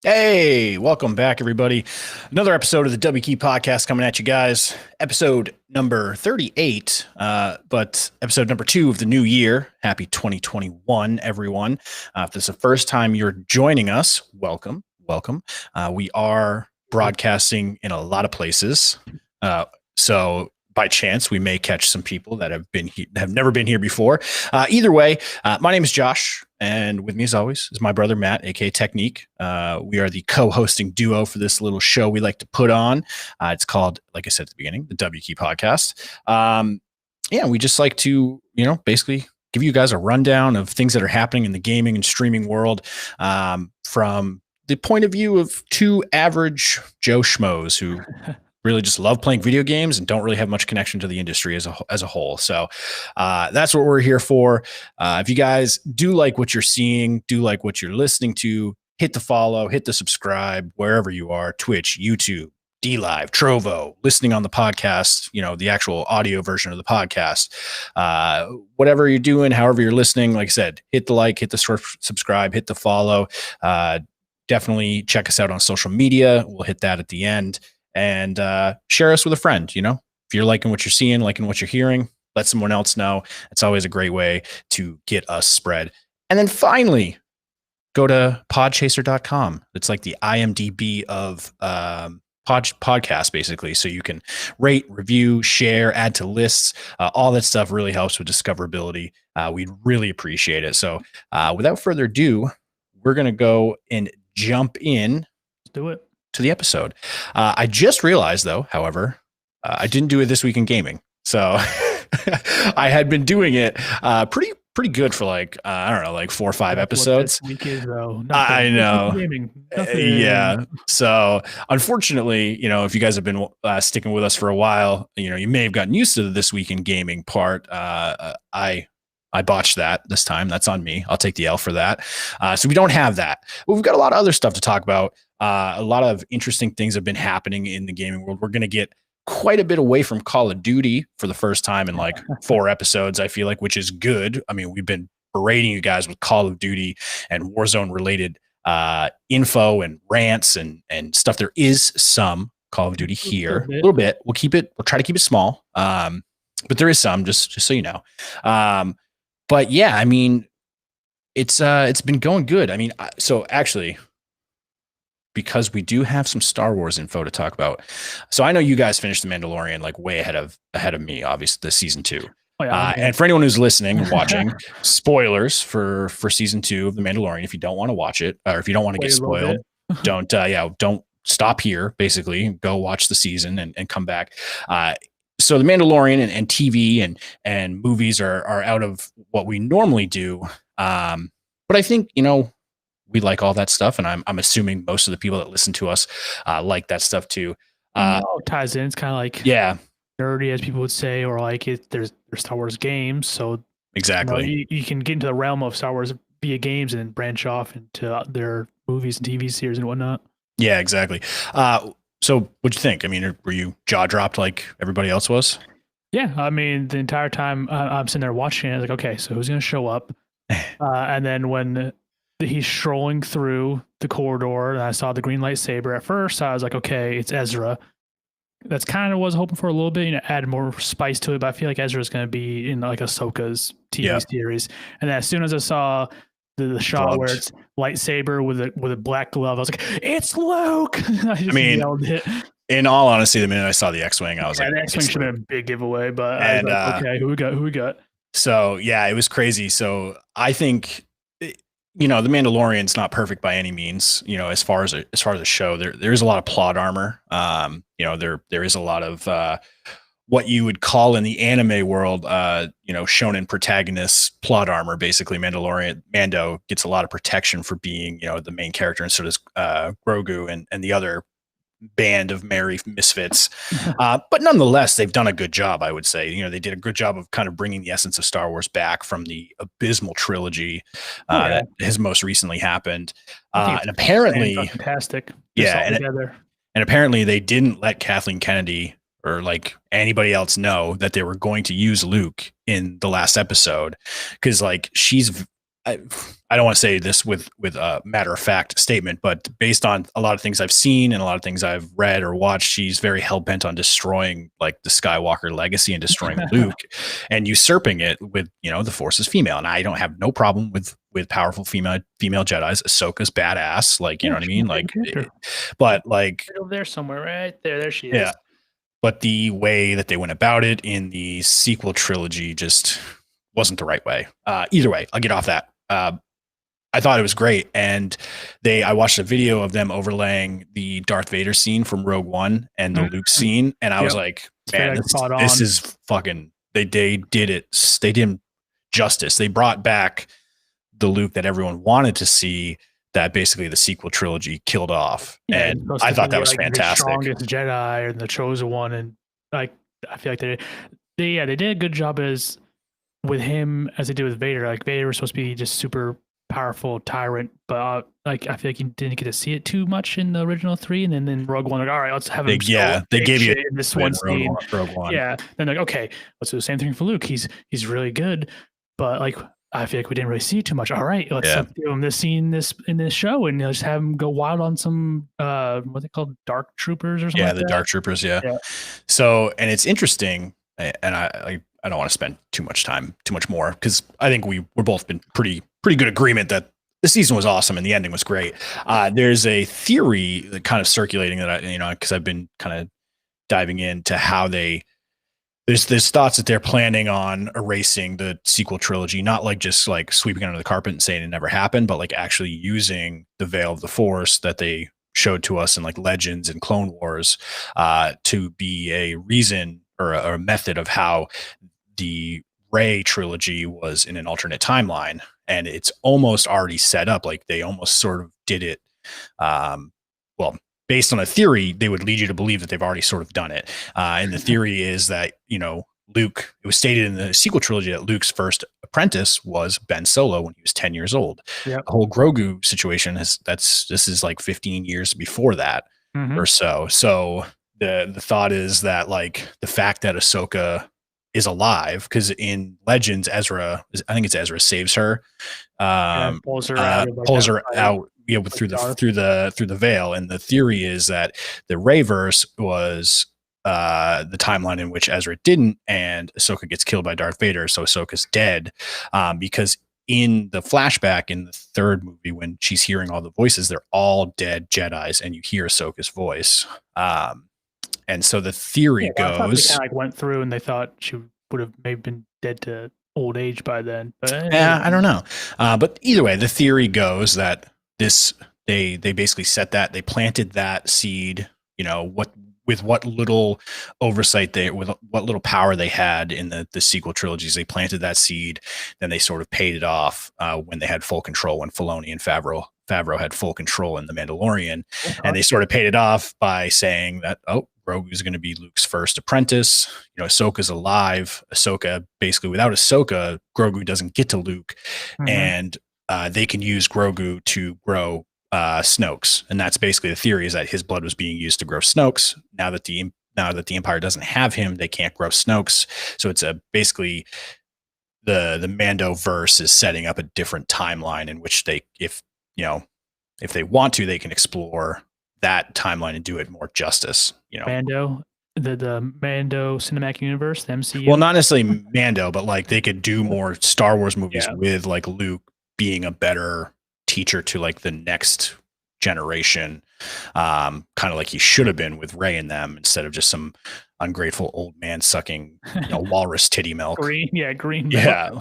Hey, welcome back, everybody. Another episode of the W Key Podcast coming at you guys. Episode number 38, but episode number 2 of the new year. Happy 2021, everyone. If this is the first time you're joining us, welcome. We are broadcasting in a lot of places. So by chance, we may catch some people that have never been here before. Either way, my name is Josh, and with me, as always, is my brother Matt, aka Technique. We are the co-hosting duo for this little show we like to put on. It's called, like I said at the beginning, the W Key Podcast. We just like to, basically give you guys a rundown of things that are happening in the gaming and streaming world from the point of view of two average Joe Schmoes who really just love playing video games and don't really have much connection to the industry as a whole. So that's what we're here for. If you guys do like what you're seeing, do like what you're listening to, hit the follow, hit the subscribe, wherever you are, Twitch, YouTube, DLive, Trovo, listening on the podcast, the actual audio version of the podcast. Whatever you're doing, however you're listening, like I said, hit the like, hit the subscribe, hit the follow. Definitely check us out on social media. We'll hit that at the end. And share us with a friend. If you're liking what you're seeing, liking what you're hearing, let someone else know. It's always a great way to get us spread. And then finally, go to podchaser.com. It's like the IMDb of podcast, basically. So you can rate, review, share, add to lists. All that stuff really helps with discoverability. We'd really appreciate it. So without further ado, we're going to go and jump in. Let's do it. To the episode. I just realized, though, however, I didn't do it this week in gaming. So I had been doing it pretty good for like 4 or 5 episodes. Week is, though. I know. Yeah. So unfortunately, if you guys have been sticking with us for a while, you may have gotten used to the This Week in Gaming part. I botched that this time. That's on me. I'll take the L for that. So we don't have that. But we've got a lot of other stuff to talk about. A lot of interesting things have been happening in the gaming world. We're going to get quite a bit away from Call of Duty for the first time in like 4 episodes, I feel like, which is good. I mean, we've been berating you guys with Call of Duty and Warzone related info and rants and stuff. There is some Call of Duty here, a little bit. We'll try to keep it small. But there is some, just so you know. But yeah, I mean, it's been going good. I mean, so actually, because we do have some Star Wars info to talk about. So I know you guys finished The Mandalorian like way ahead of me, obviously, the season 2. Oh, yeah, and for anyone who's listening and watching, spoilers for season 2 of The Mandalorian. If you don't want to watch it, or if you don't want to get spoiled, don't stop here. Basically, go watch the season and come back. So The Mandalorian and TV and movies are out of what we normally do. But I think, we like all that stuff. And I'm assuming most of the people that listen to us like that stuff too. It ties in. It's kind of like nerdy, as people would say, or like there's Star Wars games. So exactly, you can get into the realm of Star Wars via games and then branch off into their movies and TV series and whatnot. Yeah, exactly. So what'd you think? I mean, were you jaw dropped like everybody else was? Yeah. I mean, the entire time I'm sitting there watching it, I was like, okay, so who's going to show up? And then when he's strolling through the corridor and I saw the green lightsaber, at first I was like, okay, it's Ezra. That's kind of what I was hoping for a little bit, add more spice to it, but I feel like Ezra's going to be in like Ahsoka's TV series. And then as soon as I saw the shot where it's lightsaber with a black glove, I was like, it's Luke. I mean, yelled it. In all honesty, the minute I saw the X-Wing, I was like, the X-Wing should have been a big giveaway, but I was like, okay, who we got? So yeah, it was crazy. So I think, the Mandalorian's not perfect by any means, as far as a show, there is a lot of plot armor. There is a lot of what you would call in the anime world, shonen protagonist plot armor. Basically, Mando gets a lot of protection for being, the main character, and so does Grogu and the other band of merry misfits. But nonetheless, they've done a good job, I would say. They did a good job of kind of bringing the essence of Star Wars back from the abysmal trilogy that has most recently happened. And apparently, fantastic. And apparently they didn't let Kathleen Kennedy or like anybody else know that they were going to use Luke in the last episode, because like she's I don't want to say this with a matter of fact statement, but based on a lot of things I've seen and a lot of things I've read or watched, she's very hell bent on destroying like the Skywalker legacy and destroying Luke and usurping it with, you know, the Force is female. And I don't have no problem with powerful female Jedis. Ahsoka's badass, like, you know what I mean? Like, but like over there somewhere, right there she is. Yeah. But the way that they went about it in the sequel trilogy just wasn't the right way. Either way, I'll get off that. I thought it was great. And I watched a video of them overlaying the Darth Vader scene from Rogue One and the Luke scene. And I was like, man, this is fucking, they did it. They did him justice. They brought back the Luke that everyone wanted to see, that basically the sequel trilogy killed off. And I thought that was fantastic. The strongest Jedi and the chosen one. And like, I feel like they did a good job as with him as they did with Vader. Like Vader was supposed to be just super powerful tyrant, but like I feel like you didn't get to see it too much in the original 3, and then Rogue One, like, all right, let's have him. They gave you in this one scene. Rogue One. Yeah, then like, okay, let's do the same thing for Luke. He's really good, but like I feel like we didn't really see too much. All right, let's give him this scene in this show, and just have him go wild on some what they called Dark Troopers or something. Yeah, the Dark Troopers. Yeah. So, and it's interesting, and I don't want to spend too much more, because I think we're both been pretty good agreement that the season was awesome and the ending was great. There's a theory that kind of circulating that because I've been kind of diving into how there's thoughts that they're planning on erasing the sequel trilogy, not like just like sweeping it under the carpet and saying it never happened, but like actually using the Veil of the Force that they showed to us in like Legends and Clone Wars to be a reason or a method of how the Rey trilogy was in an alternate timeline, and it's almost already set up. Like they almost sort of did it. Based on a theory, they would lead you to believe that they've already sort of done it. And the theory is that, Luke, it was stated in the sequel trilogy that Luke's first apprentice was Ben Solo when he was 10 years old. Yep. The whole Grogu situation this is like 15 years before that or so. So the thought is that like the fact that Ahsoka is alive, because in Legends, I think it's Ezra saves her, pulls her out through the veil, and the theory is that the Reyverse was the timeline in which Ezra didn't, and Ahsoka gets killed by Darth Vader, so Ahsoka's dead, because in the flashback in the third movie when she's hearing all the voices, they're all dead Jedis, and you hear Ahsoka's voice. And so the theory goes, they went through and they thought she would have maybe been dead to old age by then. But I don't know. But either way, the theory goes that they basically they planted that seed, with what little oversight with what little power they had in the sequel trilogies, they planted that seed. Then they sort of paid it off when they had full control, when Filoni and Favreau had full control in The Mandalorian. And they sort of paid it off by saying that, Grogu's going to be Luke's first apprentice. Ahsoka's alive. Ahsoka, basically without Ahsoka, Grogu doesn't get to Luke. And they can use Grogu to grow Snoke's. And that's basically the theory, is that his blood was being used to grow Snoke's. Now that the Empire doesn't have him, they can't grow Snoke's. So it's basically the Mando verse is setting up a different timeline in which if they want to, they can explore that timeline and do it more justice. Mando, the Mando cinematic universe, the MCU. Well, not necessarily Mando, but like they could do more Star Wars movies with like Luke being a better teacher to like the next generation, kind of like he should have been with Rey and them, instead of just some ungrateful old man sucking walrus titty milk. Green milk. Yeah.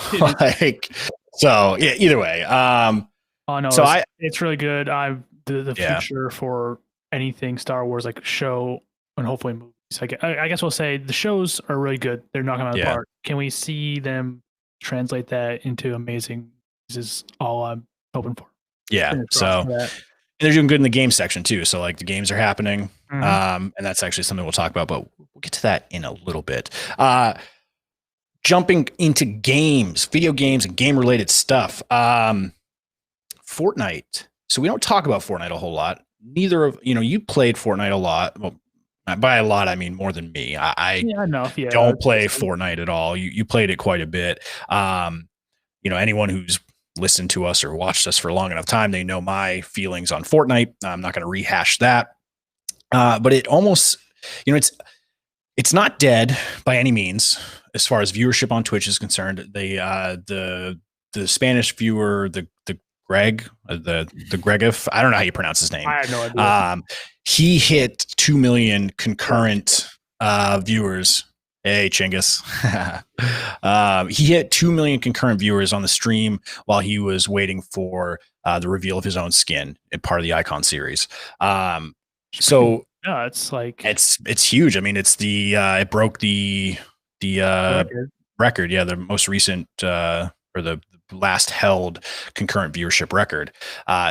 Either way. Oh no, it's really good. The future for anything Star Wars, like show and hopefully movies. Like I guess we'll say the shows are really good. They're knocking out of the park. Can we see them translate that into amazing? This is all I'm hoping for. Yeah. So they're doing good in the game section too. So like the games are happening, and that's actually something we'll talk about. But we'll get to that in a little bit. Jumping into video games and game related stuff. Fortnite. So we don't talk about Fortnite a whole lot. Neither of you played Fortnite a lot. Well, by a lot, I mean more than me. I don't play Fortnite at all. You played it quite a bit. Anyone who's listened to us or watched us for a long enough time, they know my feelings on Fortnite. I'm not going to rehash that. But it almost, it's not dead by any means as far as viewership on Twitch is concerned. The Spanish viewer, the Greg, the Gregif, I don't know how you pronounce his name. I have no idea. He hit 2 million concurrent viewers. Hey, Chingus. He hit 2 million concurrent viewers on the stream while he was waiting for the reveal of his own skin in part of the Icon series. So yeah, it's like it's huge. I mean, it's it broke the record. Yeah, the most recent or the last held concurrent viewership record.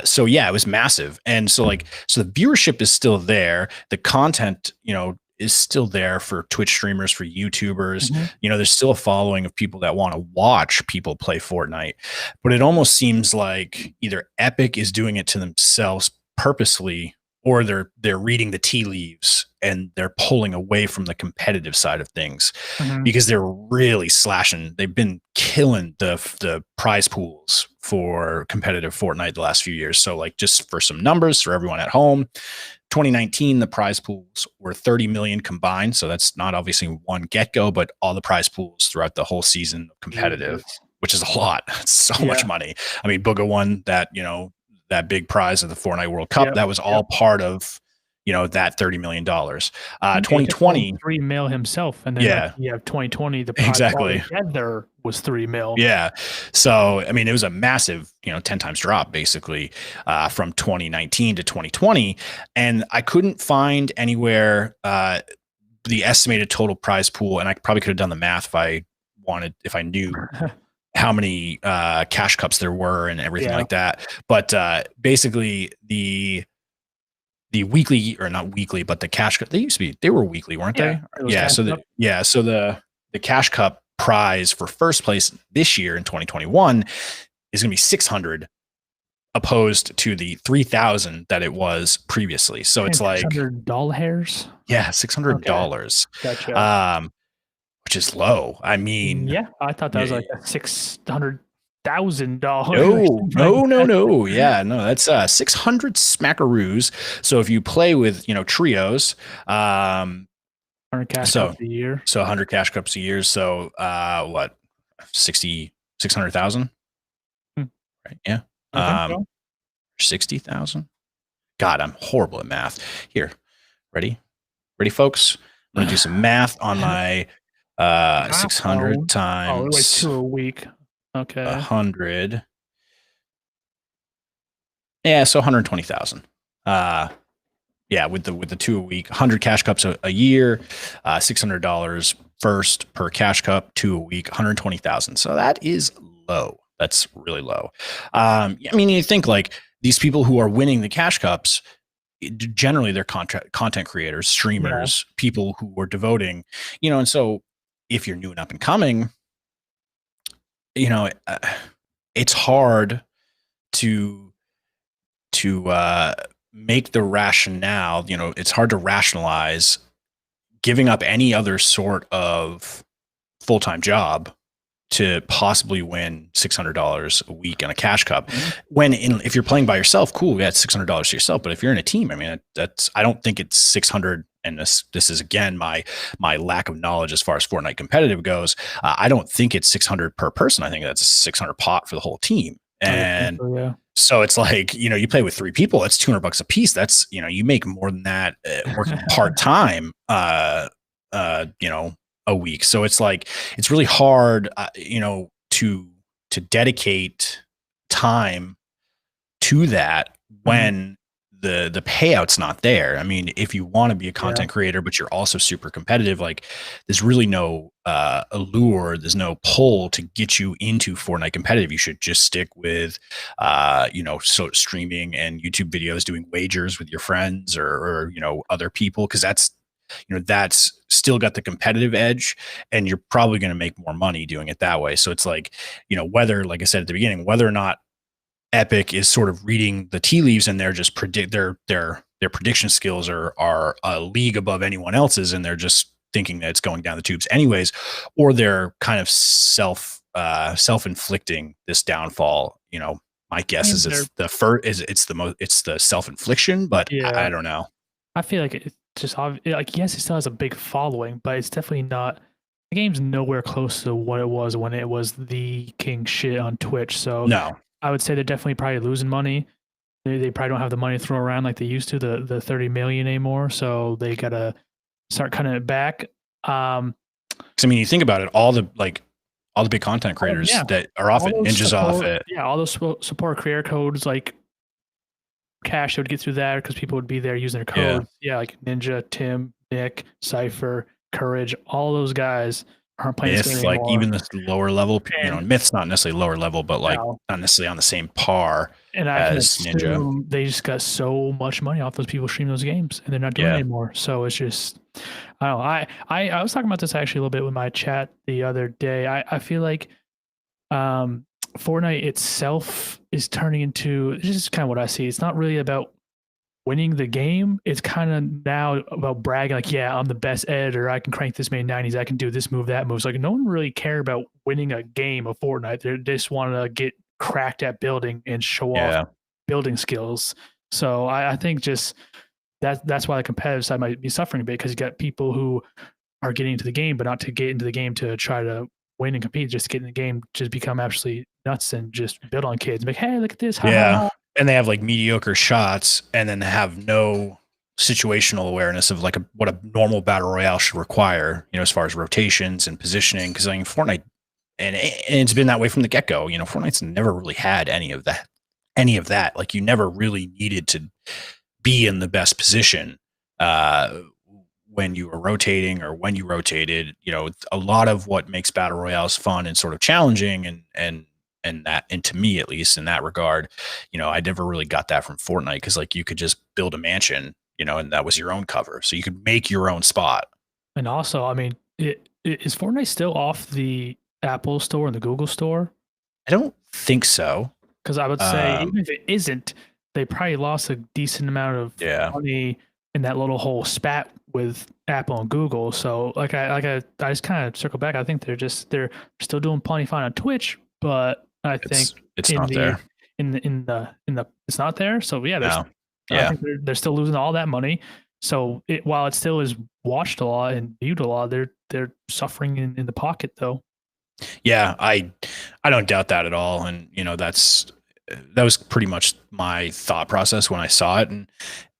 So yeah, it was massive. And so the viewership is still there. The content, is still there for Twitch streamers, for YouTubers. Mm-hmm. There's still a following of people that want to watch people play Fortnite, but it almost seems like either Epic is doing it to themselves purposely, or they're reading the tea leaves and they're pulling away from the competitive side of things, because they're really slashing. They've been killing the prize pools for competitive Fortnite the last few years. So just for some numbers for everyone at home, 2019, the prize pools were 30 million combined. So that's not obviously one get-go, but all the prize pools throughout the whole season of competitive, which is a lot. It's so much money. I mean, Booga won that, that big prize of the Fortnite World Cup. That was all part of, that $30 million. 2020, $3 million himself. And then you have 2020, the prize exactly together was $3 million. Yeah. So, I mean, it was a massive, 10 times drop basically from 2019 to 2020. And I couldn't find anywhere the estimated total prize pool. And I probably could have done the math if I knew how many cash cups there were and everything like that. But basically the weekly, or not weekly, but the cash cup, they were weekly, weren't they? Yeah. So the cash cup prize for first place this year in 2021 is going to be 600, opposed to the 3,000 that it was previously. So it's like $600. Yeah, $600. Okay. Gotcha. Which is low. I mean, I thought that was like $600,000. No. Yeah, no, that's 600 smackaroos. So if you play with, trios, 100 cash cups a year. So 100 cash cups a year. So what, 600,000? Right. Yeah. 60,000. God, I'm horrible at math. Here, ready, folks? I'm gonna do some math on my 600 times. Like 2 a week. Okay. 100. Yeah, so 120,000. Yeah, with the 2 a week, 100 cash cups a year, $600 first per cash cup, 2 a week, 120,000. So that is low. That's really low. I mean, you think these people who are winning the cash cups, generally they're content creators, streamers, people who are devoting, and so if you're new and up and coming, it's hard to make the rationale, it's hard to rationalize giving up any other sort of full-time job to possibly win $600 a week on a cash cup. If you're playing by yourself, cool, yeah, it's $600 to yourself. But if you're in a team, I mean, I don't think it's 600. And this is again my lack of knowledge as far as Fortnite competitive goes. I don't think it's 600 per person. I think that's a 600 pot for the whole team. And so it's you play with 3 people, it's $200 a piece. That's, you make more than that working part-time, a week. So it's it's really hard, to dedicate time to that when the payout's not there. I mean, if you want to be a content creator, but you're also super competitive, there's really no allure, there's no pull to get you into Fortnite competitive. You should just stick with, so streaming and YouTube videos, doing wagers with your friends or other people. Cause that's still got the competitive edge, and you're probably going to make more money doing it that way. So it's whether, like I said at the beginning, whether or not Epic is sort of reading the tea leaves and they're just their prediction skills are a league above anyone else's, and they're just thinking that it's going down the tubes anyways, or they're kind of self self-inflicting this downfall. My guess is it's the self-infliction, but Yeah. I don't know. I feel like it's just like, yes, it still has a big following, but it's definitely not. The game's nowhere close to what it was when it was the king shit on Twitch. So No. I would say they're definitely probably losing money. They probably don't have the money to throw around like they used to, the 30 million anymore. So they gotta start cutting it back. Because I mean, you think about it, all the big content creators that are off it, Ninja's off it. Yeah, all those support creator codes, like cash, they would get through that because people would be there using their codes. Yeah, like Ninja, Tim, Nick, Cypher, Courage, all those guys aren't playing this Myth, game like anymore. even the lower level, Myth's not necessarily lower level, but like No. not necessarily on the same par And I as Ninja. they just got so much money off those people streaming those games, and they're not doing it anymore. So it's just, I don't know. I was talking about this actually a little bit with my chat the other day. I feel like Fortnite itself is turning into, this is kind of what I see. It's not really about winning the game. It's kind of now about bragging, like, yeah, I'm the best editor. I can crank this many 90s. I can do this move, that move. It's like no one really care about winning a game of Fortnite. They just want to get cracked at building and show off building skills. So I think just that's why the competitive side might be suffering a bit, because you got people who are getting into the game, but not to get into the game to try to win and compete, just to get in the game, just become absolutely nuts and just build on kids. Like, hey, look at this. And they have like mediocre shots, and then they have no situational awareness of like what a normal battle royale should require, as far as rotations and positioning. Because I mean, Fortnite, and it's been that way from the get-go. Fortnite's never really had any of that. Like, you never really needed to be in the best position when you were rotating or when you rotated. A lot of what makes battle royales fun and sort of challenging and to me, at least in that regard, I never really got that from Fortnite, because like you could just build a mansion, and that was your own cover, so you could make your own spot. And also, I mean, is Fortnite still off the Apple Store and the Google Store? I don't think so, because I would say even if it isn't, they probably lost a decent amount of money in that little whole spat with Apple and Google. So I just kind of circle back. I think they're still doing plenty fine on Twitch, but I think it's not there. In the it's not there. So yeah, I think they're still losing all that money. So while it still is watched a lot and viewed a lot, they're suffering in the pocket though. Yeah, I don't doubt that at all. And that was pretty much my thought process when I saw it. And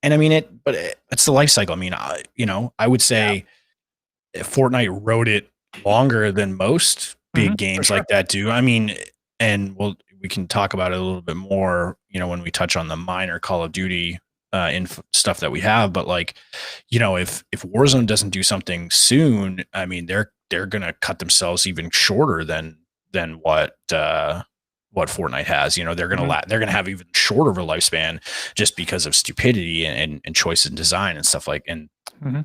I mean it's the life cycle. I mean, I would say Fortnite wrote it longer than most big games like that do. I mean, and we can talk about it a little bit more, when we touch on the minor Call of Duty stuff that we have. But like, if Warzone doesn't do something soon, I mean, they're gonna cut themselves even shorter than what Fortnite has. They're gonna have even shorter of a lifespan just because of stupidity and choice in design and stuff and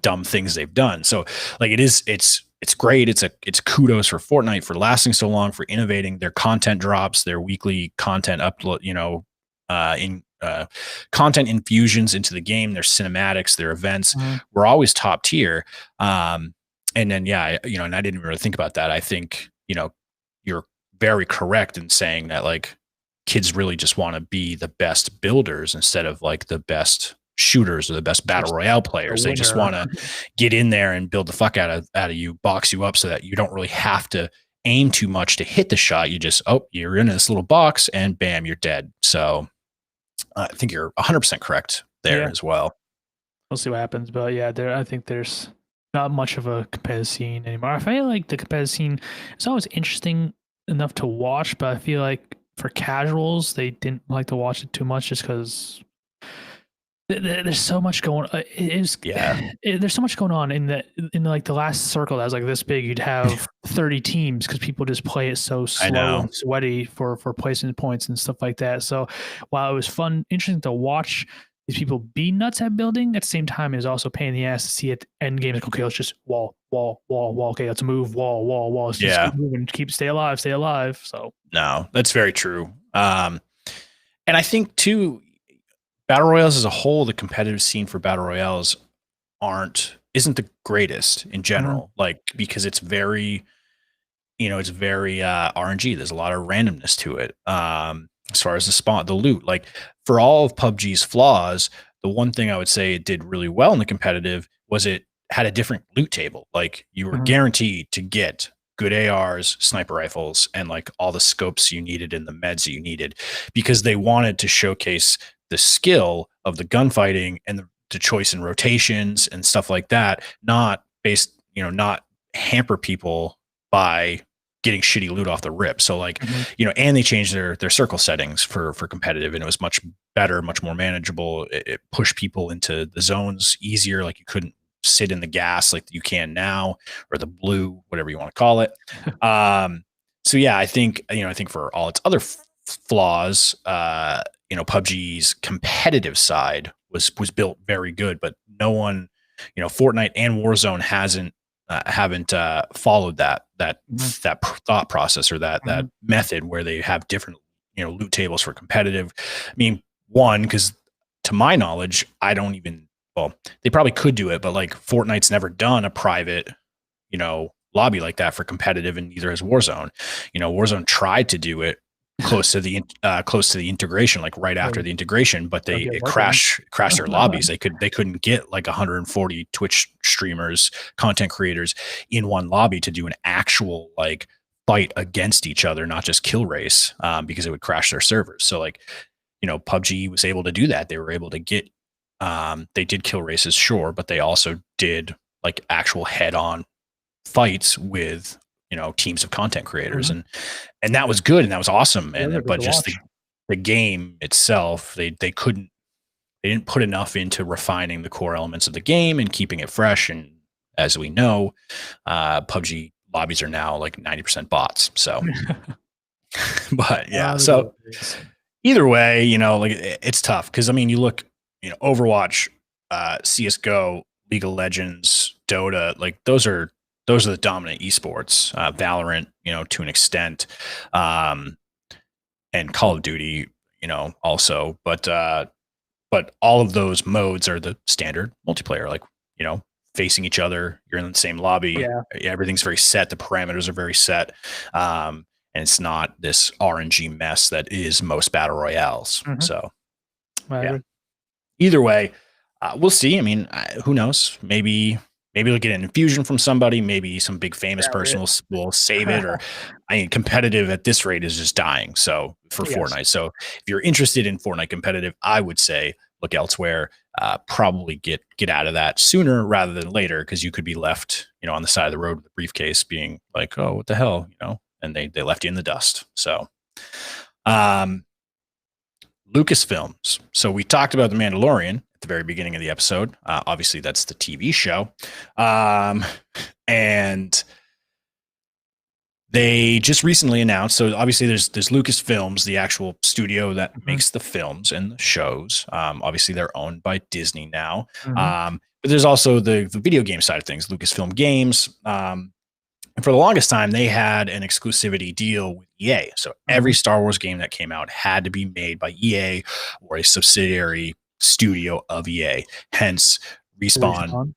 dumb things they've done. So like it's great. It's kudos for Fortnite for lasting so long, for innovating their content drops, their weekly content upload, content infusions into the game, their cinematics, their events were always top tier. And then, and I didn't really think about that. I think, you're very correct in saying that like kids really just want to be the best builders instead of like the best shooters or the best battle royale players. They just want to get in there and build the fuck out of you, box you up so that you don't really have to aim too much to hit the shot. You just, you're in this little box and bam, you're dead. So I think you're 100% correct there as well. We'll see what happens. But yeah, I think there's not much of a competitive scene anymore. I feel like the competitive scene is always interesting enough to watch, but I feel like for casuals, they didn't like to watch it too much just because there's so much going on. There's so much going on in like the last circle that was like this big. You'd have 30 teams because people just play it so slow and sweaty for placing points and stuff like that. So while it was fun, interesting to watch these people be nuts at building, at the same time, it was also pain in the ass to see at end game. Like, okay, let's just wall. Okay, let's move wall. Let's just keep moving, stay alive. So no, that's very true. And I think too, battle royales as a whole, the competitive scene for battle royales isn't the greatest in general, like because it's very it's very RNG. There's a lot of randomness to it. As far as the loot, like for all of PUBG's flaws, the one thing I would say it did really well in the competitive was it had a different loot table. Like you were guaranteed to get good ARs, sniper rifles, and like all the scopes you needed and the meds that you needed, because they wanted to showcase the skill of the gunfighting and the choice in rotations and stuff like that, not not hamper people by getting shitty loot off the rip. So like, and they changed their circle settings for competitive, and it was much better, much more manageable. It pushed people into the zones easier. Like you couldn't sit in the gas like you can now, or the blue, whatever you want to call it. So yeah, I think for all its other flaws, PUBG's competitive side was built very good, but no one, Fortnite and Warzone haven't followed that thought process or that method where they have different loot tables for competitive. I mean, one, because to my knowledge, they probably could do it, but like Fortnite's never done a private lobby like that for competitive, and neither has Warzone. Warzone tried to do it close to the integration, like right after the integration, but it crashed their lobbies. They couldn't get like 140 Twitch streamers, content creators in one lobby to do an actual like fight against each other, not just kill race, because it would crash their servers. So like, PUBG was able to do that. They were able to get, they did kill races, sure, but they also did like actual head-on fights with teams of content creators, and that was good, and that was awesome. And but just the game itself, they didn't put enough into refining the core elements of the game and keeping it fresh. And as we know, PUBG lobbies are now like 90% bots. So, but yeah, so either way, like it's tough because I mean, you look, Overwatch, CS:GO, League of Legends, Dota, like those are the dominant esports. Valorant, to an extent, and Call of Duty, also. But all of those modes are the standard multiplayer, like, facing each other. You're in the same lobby. Yeah. Everything's very set. The parameters are very set. And it's not this RNG mess that is most battle royales. So, yeah. Either way, we'll see. I mean, who knows? Maybe we'll get an infusion from somebody. Maybe some big famous person will save it. Or, I mean, competitive at this rate is just dying. So for Fortnite. So if you're interested in Fortnite competitive, I would say look elsewhere. Probably get out of that sooner rather than later, because you could be left, on the side of the road with a briefcase, being like, oh, what the hell, and they left you in the dust. So, Lucasfilms. So we talked about The Mandalorian at the very beginning of the episode. Obviously, that's the TV show. And they just recently announced, so obviously there's Lucasfilms, the actual studio that makes the films and the shows. Obviously, they're owned by Disney now. But there's also the video game side of things, Lucasfilm Games. And for the longest time, they had an exclusivity deal with EA. So every Star Wars game that came out had to be made by EA or a subsidiary studio of EA. Hence, Respawn,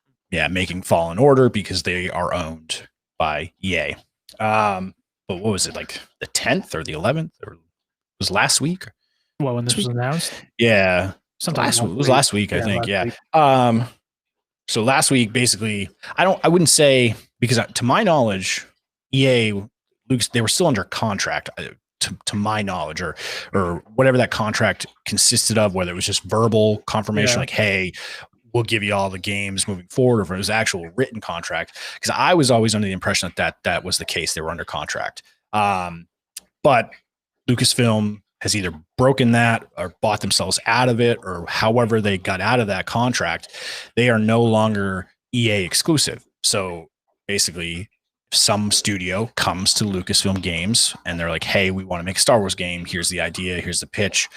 making Fallen Order, because they are owned by EA. But what was it, like the 10th or the 11th, or it was last week? Well, when this was announced? Yeah. It was last week, I think. Yeah. So last week, basically, I wouldn't say, because to my knowledge, EA, they were still under contract, to my knowledge, or whatever that contract consisted of, whether it was just verbal confirmation, like, hey, we'll give you all the games moving forward, or if it was actual written contract. Because I was always under the impression that was the case. They were under contract. But Lucasfilm has either broken that or bought themselves out of it, or however they got out of that contract. They are no longer EA exclusive. So basically, some studio comes to Lucasfilm Games and they're like, hey, we want to make a Star Wars game. Here's the idea. Here's the pitch.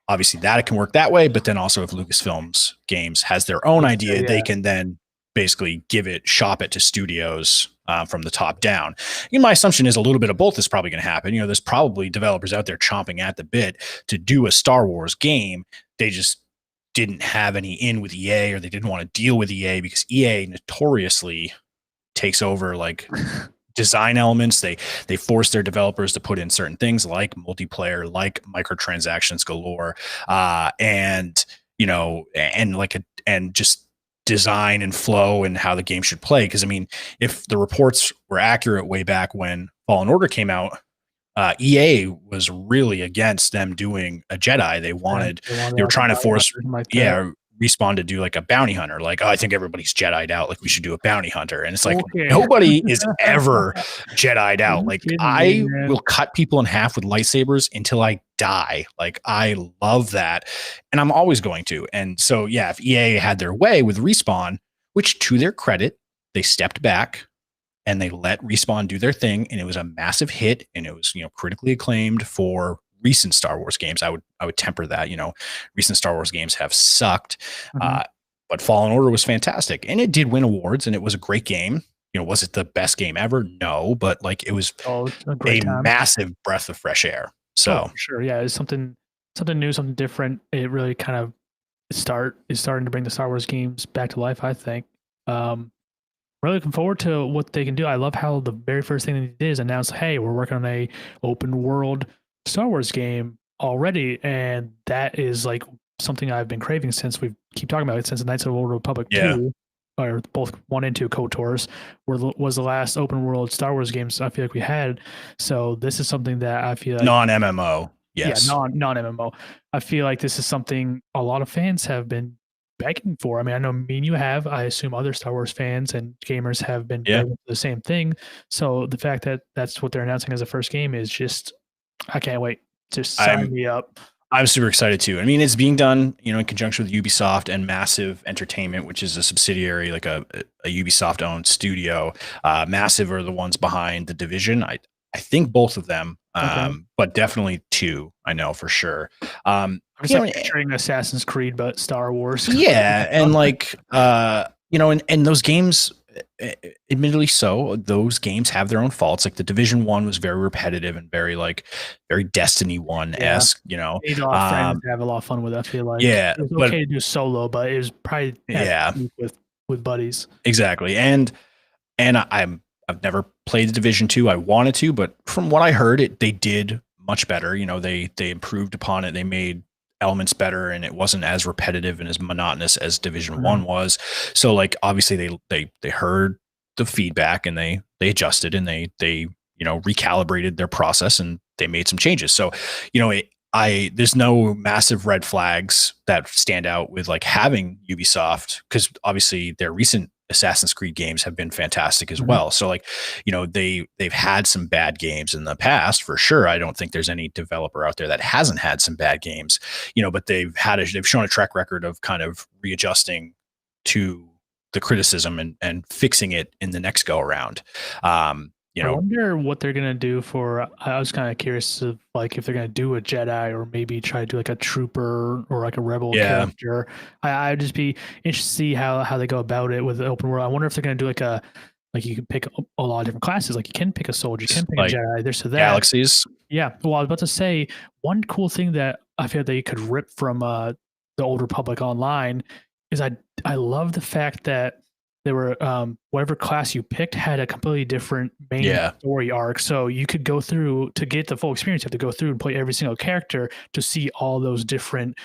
Obviously that it can work that way, but then also if Lucasfilms Games has their own idea, they can then basically shop it to studios from the top down. And my assumption is a little bit of both is probably going to happen. There's probably developers out there chomping at the bit to do a Star Wars game. They just didn't have any in with EA, or they didn't want to deal with EA, because EA notoriously takes over like design elements. They force their developers to put in certain things like multiplayer, like microtransactions galore, and and just design and flow and how the game should play. Because I mean, if the reports were accurate way back when Fallen Order came out, EA was really against them doing a Jedi. They were trying to force, Respawn to do like a bounty hunter. Like, oh, I think everybody's Jedi'd out. Like, we should do a bounty hunter. And it's like, nobody is ever Jedi'd out. Like, I will cut people in half with lightsabers until I die. Like, I love that. And I'm always going to. And so, yeah, if EA had their way with Respawn, which to their credit, they stepped back and they let Respawn do their thing, and it was a massive hit, and it was, critically acclaimed for recent Star Wars games. I would temper that. Recent Star Wars games have sucked, but Fallen Order was fantastic, and it did win awards, and it was a great game. Was it the best game ever? No, but like it was a massive breath of fresh air. So sure, yeah, it's something new, something different. It really kind of is starting to bring the Star Wars games back to life, I think. Really looking forward to what they can do. I love how the very first thing they did is announce, hey, we're working on a open world Star Wars game already. And that is like something I've been craving since we keep talking about it, since the Knights of the Old Republic 2, or both 1 and 2 KOTORs, was the last open world Star Wars games I feel like we had. So this is something that I feel like non-MMO. Yes. Yeah, non-MMO. I feel like this is something a lot of fans have been begging for. I mean, I know me and you have. I assume other Star Wars fans and gamers have been begging for the same thing. So the fact that that's what they're announcing as a first game is just, I can't wait. Just sign me up. I'm super excited too. I mean, it's being done, in conjunction with Ubisoft and Massive Entertainment, which is a subsidiary, like a Ubisoft-owned studio. Massive are the ones behind The Division. I think both of them, but definitely 2, I know for sure. I'm just picturing Assassin's Creed, but Star Wars. Yeah, and like, and those games, admittedly so, those games have their own faults. Like The Division 1 was very repetitive and very Destiny 1-esque, Made a lot of friends to have a lot of fun with, I feel like. Yeah. It was okay to do solo, but it was probably with buddies. Exactly. And I've never played The Division 2. I wanted to, but from what I heard, they did much better. They improved upon it. They made elements better, and it wasn't as repetitive and as monotonous as Division 1 was. So like, obviously they heard the feedback, and they adjusted, and they recalibrated their process, and they made some changes. So, there's no massive red flags that stand out with like having Ubisoft, because obviously their recent Assassin's Creed games have been fantastic as well. So like, they've had some bad games in the past for sure. I don't think there's any developer out there that hasn't had some bad games, but they've shown a track record of kind of readjusting to the criticism and fixing it in the next go around. I wonder what they're gonna do for. I was kind of curious of like if they're gonna do a Jedi or maybe try to do like a trooper or like a rebel character. I'd just be interested to see how they go about it with the open world. I wonder if they're gonna do like you can pick a lot of different classes. Like you can pick a soldier, you can pick a Jedi. There's that galaxies. Yeah. Well, I was about to say one cool thing that I feel they could rip from the Old Republic Online is I love the fact that there were whatever class you picked had a completely different main story arc. So you could go through to get the full experience. You have to go through and play every single character to see all those different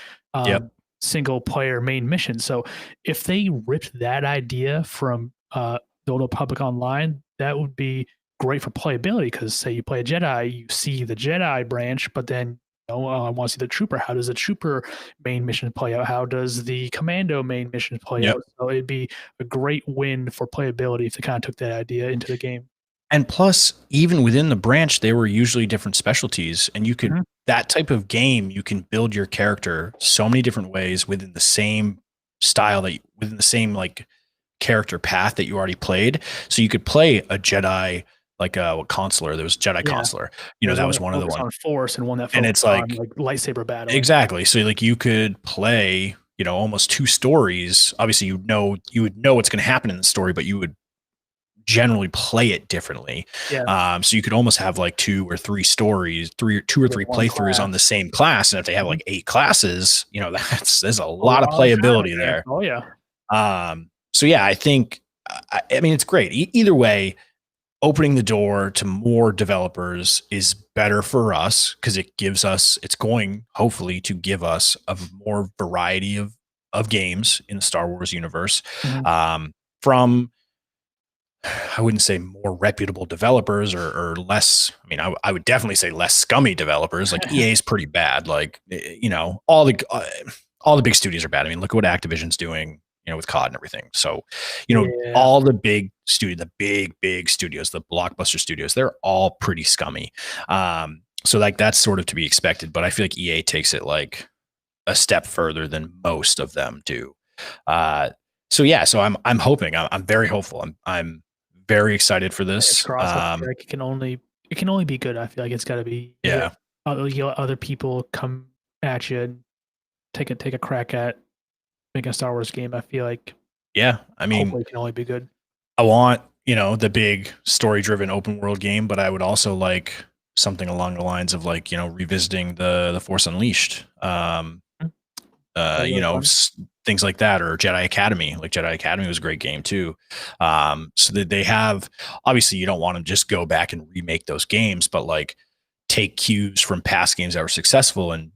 single player main missions. So if they ripped that idea from the Old Republic Online, that would be great for playability. Because say you play a Jedi, you see the Jedi branch, but then I want to see the trooper. How does the trooper main mission play out? How does the commando main mission play out? So it'd be a great win for playability if they kind of took that idea into the game. And plus, even within the branch, there were usually different specialties, and you could that type of game, you can build your character so many different ways within the same style within the same like character path that you already played. So you could play a Jedi. Like consular, there was Jedi consular. That was one of the ones on Force and one that and it's like lightsaber battle. Exactly. So like you could play, almost 2 stories. Obviously, you would know what's going to happen in the story, but you would generally play it differently. Yeah. So you could almost have like 2 or 3 stories, 2 or 3 playthroughs on the same class, and if they have like 8 classes, there's a lot of playability there. Oh yeah. So yeah, I think, I mean, it's great either way. opening the door to more developers is better for us because it's going hopefully to give us a more variety of games in the Star Wars universe, from, I wouldn't say more reputable developers or less. I mean, I would definitely say less scummy developers. Like EA is pretty bad. Like, all the big studios are bad. I mean, look at what Activision's doing, with COD and everything. So, all the big studios, the blockbuster studios, they're all pretty scummy. So like that's sort of to be expected. But I feel like EA takes it like a step further than most of them do. So yeah, so I'm hoping, I'm very hopeful. I'm very excited for this. I feel like it can only be good. I feel like it's got to be other people come at you and take a crack at making a Star Wars game. I feel like I mean, hopefully it can only be good. I want the big story driven open world game, but I would also like something along the lines of like revisiting the Force Unleashed. Things like that, or Jedi Academy. Like Jedi Academy was a great game too. So that they have, obviously you don't want to just go back and remake those games, but like take cues from past games that were successful and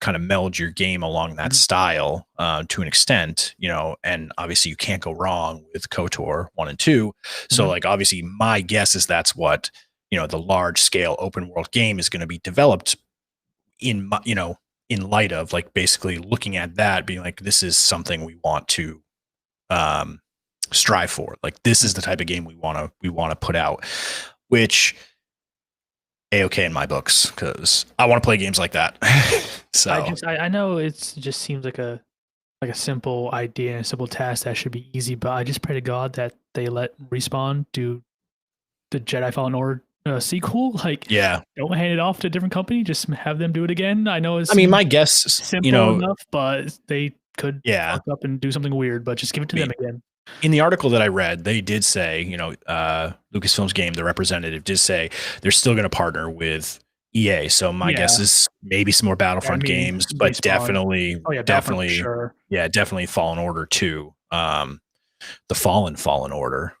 kind of meld your game along that style to an extent, and obviously you can't go wrong with KOTOR 1 and 2. So like obviously my guess is that's what, the large scale open world game is going to be developed in light of, like basically looking at that being like, this is something we want to strive for. Like this is the type of game we want to put out, which A-okay in my books, because I want to play games like that. So I know it just seems like a simple idea and a simple task that should be easy, but I just pray to God that they let Respawn do the Jedi Fallen Order sequel. Like, don't hand it off to a different company. Just have them do it again. I know it's. I mean, my guess, simple enough, but they could fuck up and do something weird. But just give it to them again. In the article that I read, they did say, Lucasfilm's game, the representative did say they're still going to partner with EA. So my guess is maybe some more Battlefront games, but definitely, sure. Definitely Fallen Order 2. The Fallen Order.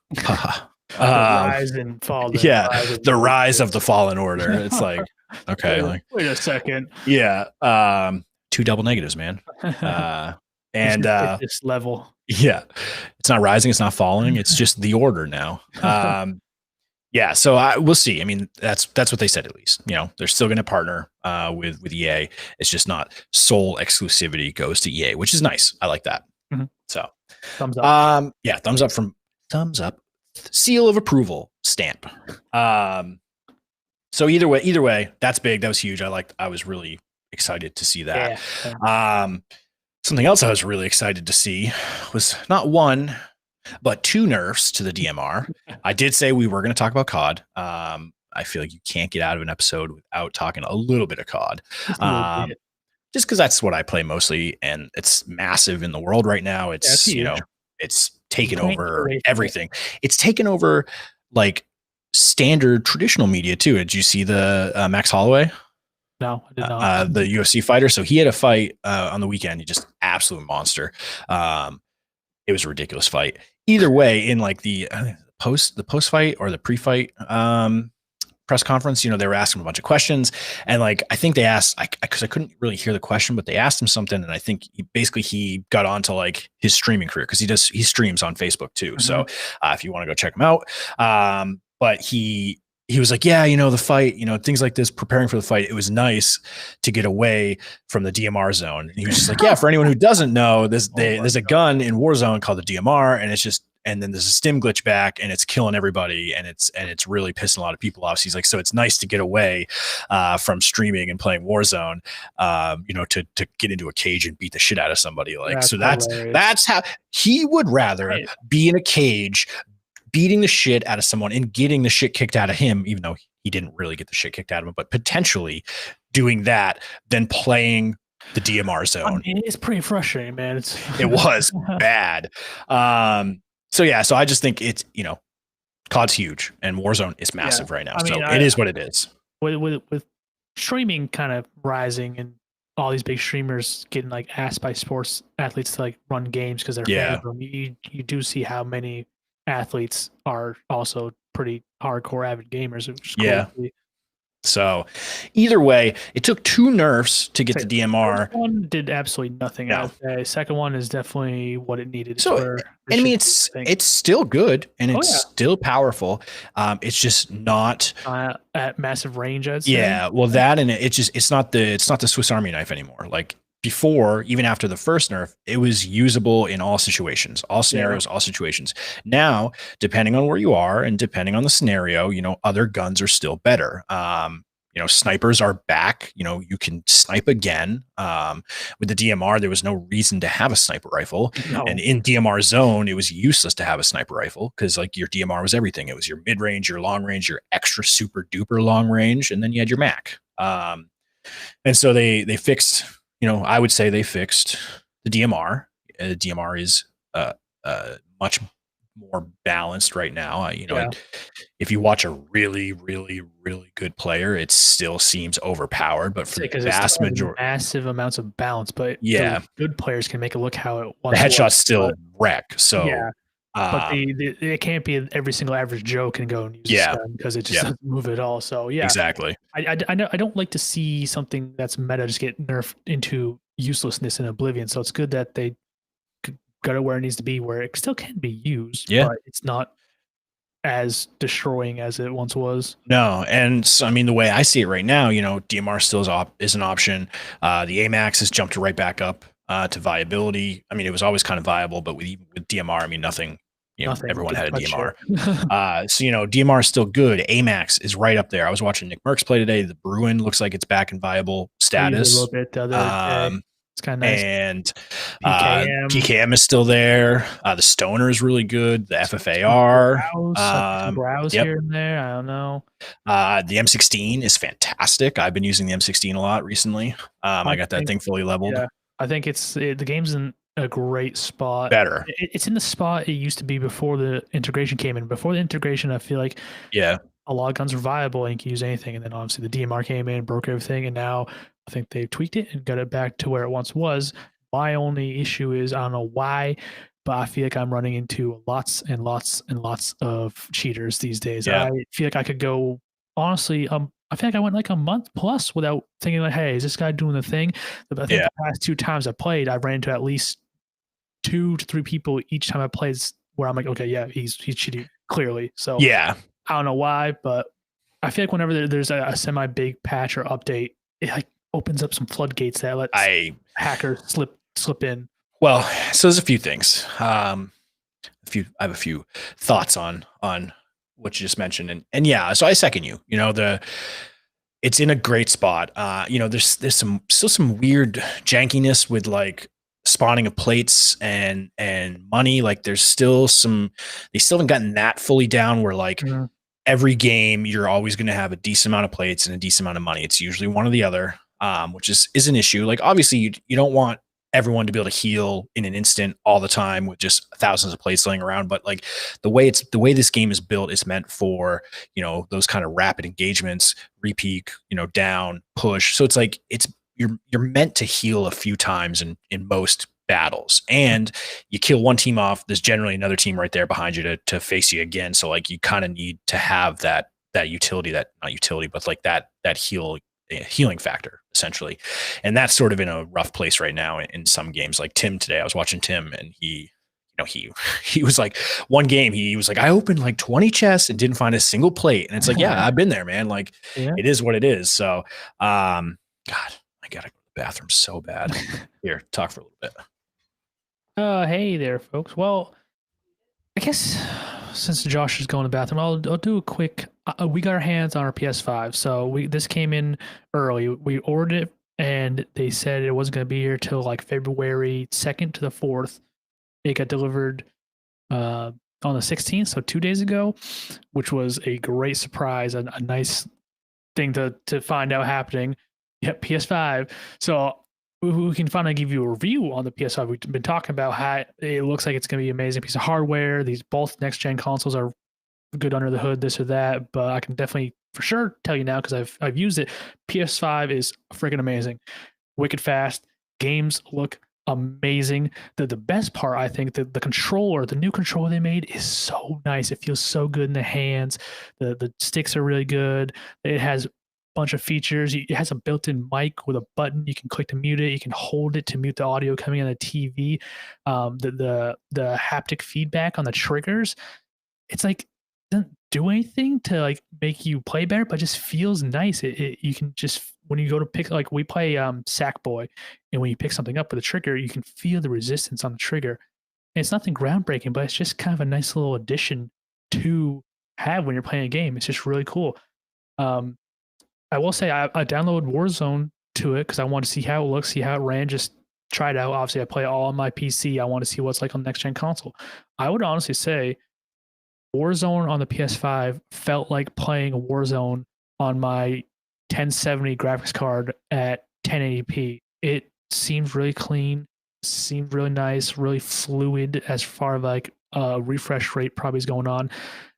The rise and fall. The rise of the Fallen Order. It's like, okay, like wait a second. Two double negatives, man. And this level. It's not rising, it's not falling, it's just the order now. So we'll see. I mean, that's what they said, at least. They're still going to partner with EA. It's just not sole exclusivity goes to EA, which is nice. I like that. So thumbs up. Thumbs up. Seal of approval stamp. So either way, that's big. That was huge. I was really excited to see that. Something else I was really excited to see was not one, but two nerfs to the DMR. I did say we were going to talk about COD. I feel like you can't get out of an episode without talking a little bit of COD. Just because that's what I play mostly, and it's massive in the world right now. It's it's taken over everything. It's taken over like standard traditional media too. Did you see the Max Holloway? No, I did not. The UFC fighter. So he had a fight on the weekend. He just absolute monster. It was a ridiculous fight. Either way, in like the post fight or the pre-fight press conference, they were asking him a bunch of questions, and like I think they asked, because I couldn't really hear the question, but they asked him something, and I think he got onto like his streaming career, because he streams on Facebook too. So if you want to go check him out, but he was like, the fight, things like this, preparing for the fight, it was nice to get away from the DMR zone. And he was just like, for anyone who doesn't know, there's a gun in Warzone called the DMR, and then there's a stim glitch back, and it's killing everybody, and it's really pissing a lot of people off. So he's like, so it's nice to get away from streaming and playing Warzone, to get into a cage and beat the shit out of somebody. Like, that's how he would rather be in a cage, beating the shit out of someone and getting the shit kicked out of him, even though he didn't really get the shit kicked out of him, but potentially doing that than playing the DMR zone. I mean, it's pretty frustrating, man. It was bad. So I just think it's, COD's huge and Warzone is massive right now. It is what it is. With streaming kind of rising and all these big streamers getting like asked by sports athletes to like run games because they're fans of them, you do see how many athletes are also pretty hardcore avid gamers. It was just Yeah. cool. So either way, it took 2 nerfs to get the DMR. First one did absolutely nothing. No. I'd say. Second one is definitely what it needed. So, and I mean, it's still good and it's still powerful. It's just not at massive range. I'd say. Yeah, well, that and it's not the Swiss Army knife anymore. Like before, even after the first nerf, it was usable in all situations, all scenarios, all situations. Now, depending on where you are and depending on the scenario, other guns are still better. Snipers are back. You can snipe again. With the DMR, there was no reason to have a sniper rifle. No. And in DMR zone, it was useless to have a sniper rifle because like your DMR was everything. It was your mid range, your long range, your extra super duper long range, and then you had your MAC. And so they fixed, I would say they fixed the DMR. DMR is much more balanced right now. If you watch a really, really, really good player, it still seems overpowered. But for the vast majority, massive amounts of balance. But good players can make it look how it wants. The headshots still wreck. So but it can't be every single average Joe can go and use a stun because it just doesn't move at all. So exactly. I don't like to see something that's meta just get nerfed into uselessness and oblivion. So it's good that they got it where it needs to be, where it still can be used. But it's not as destroying as it once was. No, and so, I mean, the way I see it right now, DMR still is an option. The AMAX has jumped right back up to viability. I mean, it was always kind of viable, but with DMR, I mean, nothing. Everyone had a DMR. So DMR is still good. AMAX is right up there. I was watching Nick Merckx play today. The Bruin looks like it's back in viable status. A little bit the other day. It's kind of nice. And PKM is still there. The Stoner is really good. The FFAR. Browse here and there. I don't know. The M16 is fantastic. I've been using the M16 a lot recently. I got that thing fully leveled. Yeah, I think the game's in a great spot. Better. It's in the spot it used to be before the integration came in. Before the integration, I feel like a lot of guns were viable and you can use anything. And then obviously the DMR came in, broke everything, and now I think they've tweaked it and got it back to where it once was. My only issue is I don't know why, but I feel like I'm running into lots and lots and lots of cheaters these days. I feel like I could go honestly. I feel like I went like a month plus without thinking like, hey, is this guy doing the thing? But I think the past 2 times I played, I ran into at least 2 to 3 people each time I played where I'm like, okay, he's cheating clearly. So I don't know why, but I feel like whenever there's a semi big patch or update, it like opens up some floodgates that lets hackers slip in. Well, so there's a few things. I have a few thoughts on what you just mentioned, and so I second you. It's in a great spot. There's still some weird jankiness with like spawning of plates and money. Like there's still they still haven't gotten that fully down where like every game you're always going to have a decent amount of plates and a decent amount of money. It's usually one or the other, which is an issue. Like obviously you don't want everyone to be able to heal in an instant all the time with just thousands of plates laying around. But like the way this game is built is meant for, those kind of rapid engagements, repeat, down, push. So it's like, you're meant to heal a few times in most battles, and you kill one team off. There's generally another team right there behind you to face you again. So like you kind of need to have that utility, but like that healing factor essentially. And that's sort of in a rough place right now in some games. Like Tim today, I was watching Tim and he was like, one game he was like, I opened like 20 chests and didn't find a single plate. And it's like, I've been there, man. Like it is what it is. So God, I gotta go to the bathroom so bad. Here, talk for a little bit. Hey there, folks. Well, I guess since Josh is going to the bathroom, I'll do a quick. We got our hands on our PS5, so this came in early. We ordered it, and they said it wasn't going to be here till like February 2nd to the 4th. It got delivered on the 16th, so 2 days ago, which was a great surprise, a nice thing to find out happening. Yep, PS5. So we can finally give you a review on the PS5. We've been talking about how it looks like it's going to be an amazing piece of hardware. Both next gen consoles are good under the hood, this or that. But I can definitely for sure tell you now because I've used it. PS5 is freaking amazing, wicked fast. Games look amazing. The best part, I think, the controller, the new controller they made is so nice. It feels so good in the hands. The sticks are really good. It has a bunch of features. It has a built-in mic with a button. You can click to mute it. You can hold it to mute the audio coming on the TV. The haptic feedback on the triggers, it's like doesn't do anything to like make you play better, but just feels nice. You can just when you go to pick, like we play Sackboy, and when you pick something up with a trigger, you can feel the resistance on the trigger. And it's nothing groundbreaking, but it's just kind of a nice little addition to have when you're playing a game. It's just really cool. I will say I downloaded Warzone to it because I want to see how it looks, see how it ran, just try it out. Obviously, I play it all on my PC. I want to see what's like on the next gen console. I would honestly say Warzone on the PS5 felt like playing a Warzone on my 1070 graphics card at 1080p. It seemed really clean, seemed really nice, really fluid as far as like refresh rate probably is going on.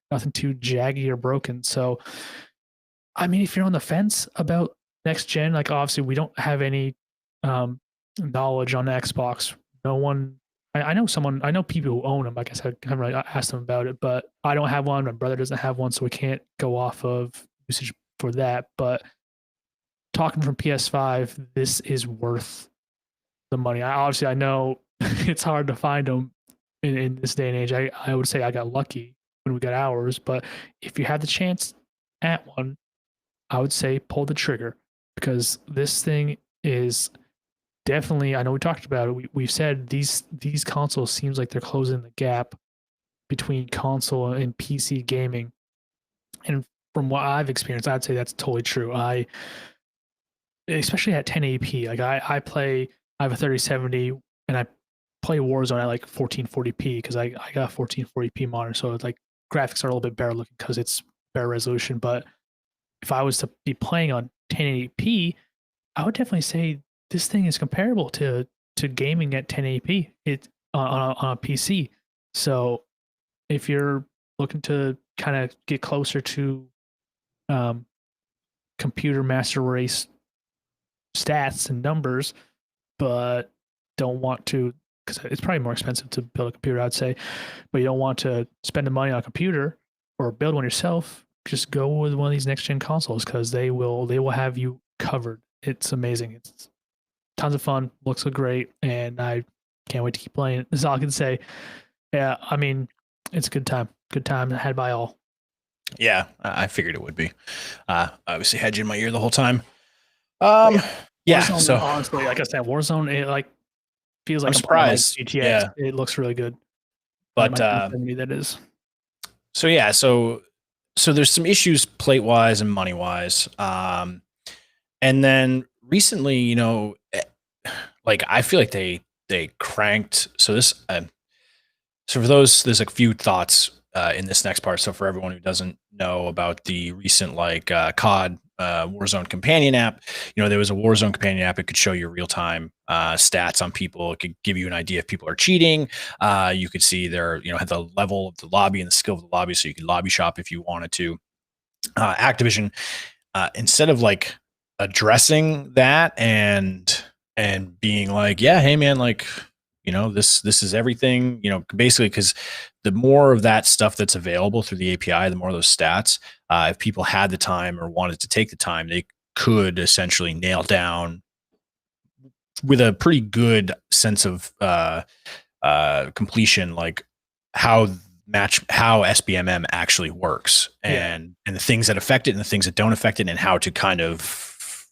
Nothing too jaggy or broken. So, I mean, if you're on the fence about next gen, like obviously we don't have any knowledge on the Xbox. No one. I know people who own them. Like I said, I haven't really asked them about it, but I don't have one. My brother doesn't have one, so we can't go off of usage for that. But talking from PS5, this is worth the money. I know it's hard to find them in this day and age. I would say I got lucky when we got ours, but if you have the chance at one, I would say pull the trigger because this thing is definitely, I know we talked about it. We've said these consoles seems like they're closing the gap between console and PC gaming. And from what I've experienced, I'd say that's totally true. Especially at 1080p, like I have a 3070 and I play Warzone at like 1440p because I got a 1440p monitor. So it's like graphics are a little bit better looking because it's better resolution. But if I was to be playing on 1080p, I would definitely say this thing is comparable to gaming at 1080p. It on a PC. So if you're looking to kind of get closer to computer master race stats and numbers, but don't want to, because it's probably more expensive to build a computer, I'd say, but you don't want to spend the money on a computer or build one yourself, just go with one of these next gen consoles because they will have you covered. It's amazing. It's tons of fun, looks great, and I can't wait to keep playing it. That's all I can say. Yeah, I mean, it's a good time. Good time had by all. Yeah, I figured it would be. Obviously had you in my ear the whole time. Yeah, Warzone, so honestly, like I said, Warzone, it like feels like I'm surprised. GTX. Yeah. It looks really good. But that is. So yeah, so there's some issues plate wise and money wise. And then recently, you know, like I feel like they cranked. So this, so for those, there's a few thoughts in this next part. So for everyone who doesn't know about the recent like COD Warzone companion app, you know, there was a Warzone companion app. It could show you real time stats on people. It could give you an idea if people are cheating. You could see their, you know, the level of the lobby and the skill of the lobby, so you could lobby shop if you wanted to. Activision, instead of like addressing that and being like, yeah, hey man, like, you know, this is everything, you know, basically, because the more of that stuff that's available through the API, the more of those stats, if people had the time or wanted to take the time, they could essentially nail down with a pretty good sense of completion, like how SBMM actually works and the things that affect it and the things that don't affect it and how to kind of,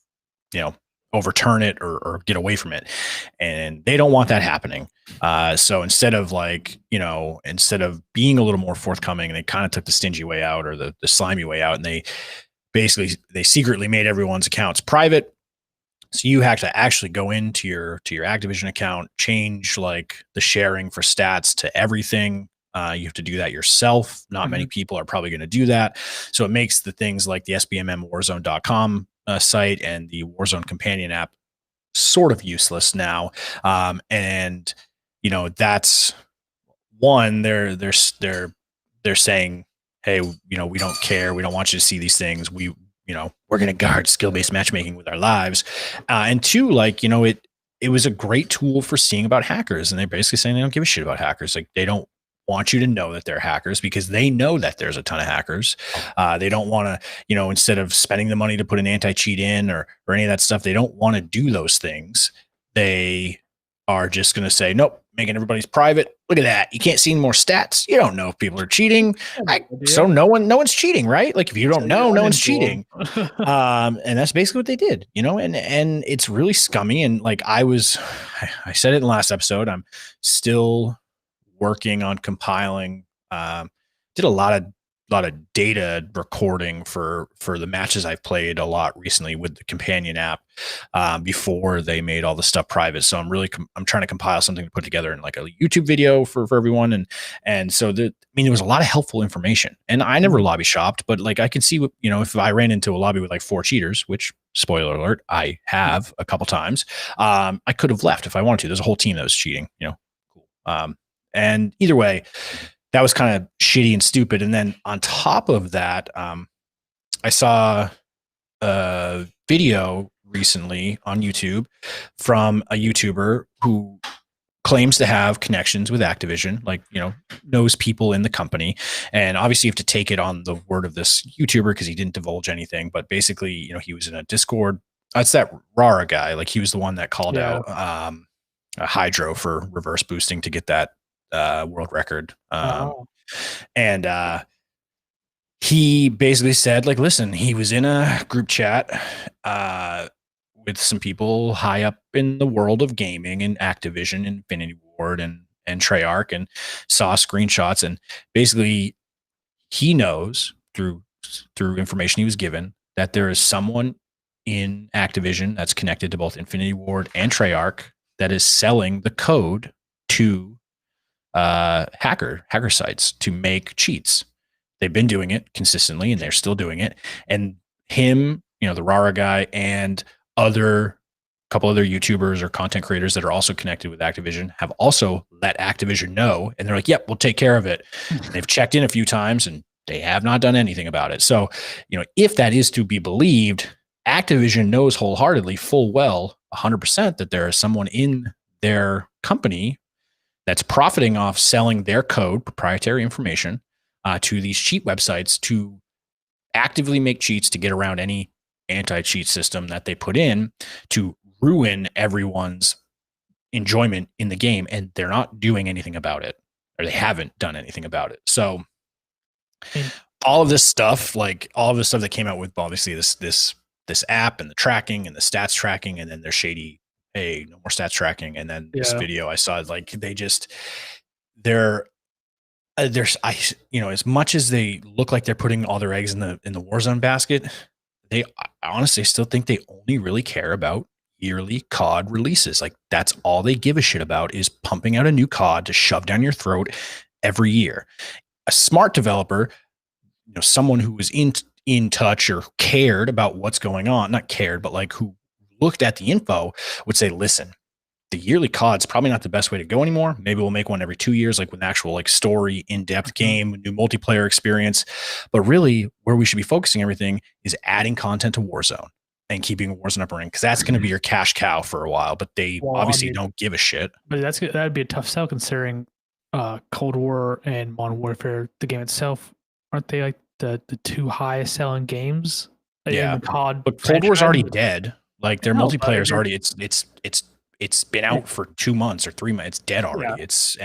you know, overturn it or get away from it. And they don't want that happening. So instead of like, you know, instead of being a little more forthcoming, they kind of took the stingy way out or the slimy way out. And they secretly made everyone's accounts private. So you have to actually go into your Activision account, change like the sharing for stats to everything. You have to do that yourself. Not many people are probably going to do that. So it makes the things like the SBMMWarzone.com site and the Warzone companion app sort of useless now. And you know, that's one, they're saying, hey, you know, we don't care. We don't want you to see these things. We're going to guard skill-based matchmaking with our lives. And two, like, you know, it was a great tool for seeing about hackers. And they're basically saying they don't give a shit about hackers. Like, they don't want you to know that they're hackers because they know that there's a ton of hackers. They don't want to, instead of spending the money to put an anti-cheat in or any of that stuff, they don't want to do those things. They are just going to say, nope, making everybody's private. Look at that. You can't see any more stats. You don't know if people are cheating. So no one's cheating, right? Like, if you don't know, no one's cheating. And that's basically what they did, and it's really scummy. And like, I said it in the last episode, I'm still working on compiling, did a lot of data recording for the matches I've played a lot recently with the companion app, before they made all the stuff private. So I'm trying to compile something to put together in like a YouTube video for everyone. And so there was a lot of helpful information, and I never lobby shopped, but like, I can see what, if I ran into a lobby with like 4 cheaters, which, spoiler alert, I have a couple times, I could have left if I wanted to. There's a whole team that was cheating, cool. And either way, that was kind of shitty and stupid. And then on top of that, I saw a video recently on YouTube from a YouTuber who claims to have connections with Activision, like, knows people in the company. And obviously you have to take it on the word of this YouTuber because he didn't divulge anything. But basically, he was in a Discord. It's that Rara guy. Like, he was the one that called out a Hydro for reverse boosting to get that world record. And he basically said, like, listen, he was in a group chat with some people high up in the world of gaming and Activision, Infinity Ward and Treyarch, and saw screenshots. And basically he knows through information he was given that there is someone in Activision that's connected to both Infinity Ward and Treyarch that is selling the code to hacker sites to make cheats. They've been doing it consistently, and they're still doing it. And him, the Rara guy, and couple other YouTubers or content creators that are also connected with Activision have also let Activision know, and they're like, yep, we'll take care of it. They've checked in a few times and they have not done anything about it. So, if that is to be believed, Activision knows wholeheartedly, full well, 100%, that there is someone in their company that's profiting off selling their code, proprietary information, to these cheat websites to actively make cheats to get around any anti-cheat system that they put in to ruin everyone's enjoyment in the game. And they're not doing anything about it, or they haven't done anything about it. So all of this stuff that came out with, obviously, this app and the tracking and the stats tracking, and then their shady, hey, no more stats tracking. And then this video I saw, like, as much as they look like they're putting all their eggs in the Warzone basket, I honestly still think they only really care about yearly COD releases. Like, that's all they give a shit about, is pumping out a new COD to shove down your throat every year. A smart developer, someone who was in touch or cared about what's going on, not cared, but like, who looked at the info, would say, listen, the yearly COD's probably not the best way to go anymore. Maybe we'll make one every 2 years, like with an actual like story, in-depth game, new multiplayer experience. But really, where we should be focusing everything is adding content to Warzone and keeping Warzone up and running, because that's going to be your cash cow for a while. But they obviously don't give a shit. But that'd be a tough sell, considering Cold War and Modern Warfare, the game itself, aren't they like the two highest selling games? Yeah, in the COD, but Cold War's already dead. Like, their multiplayer's already it's been out for 2 months or 3 months. It's dead already. Yeah. It's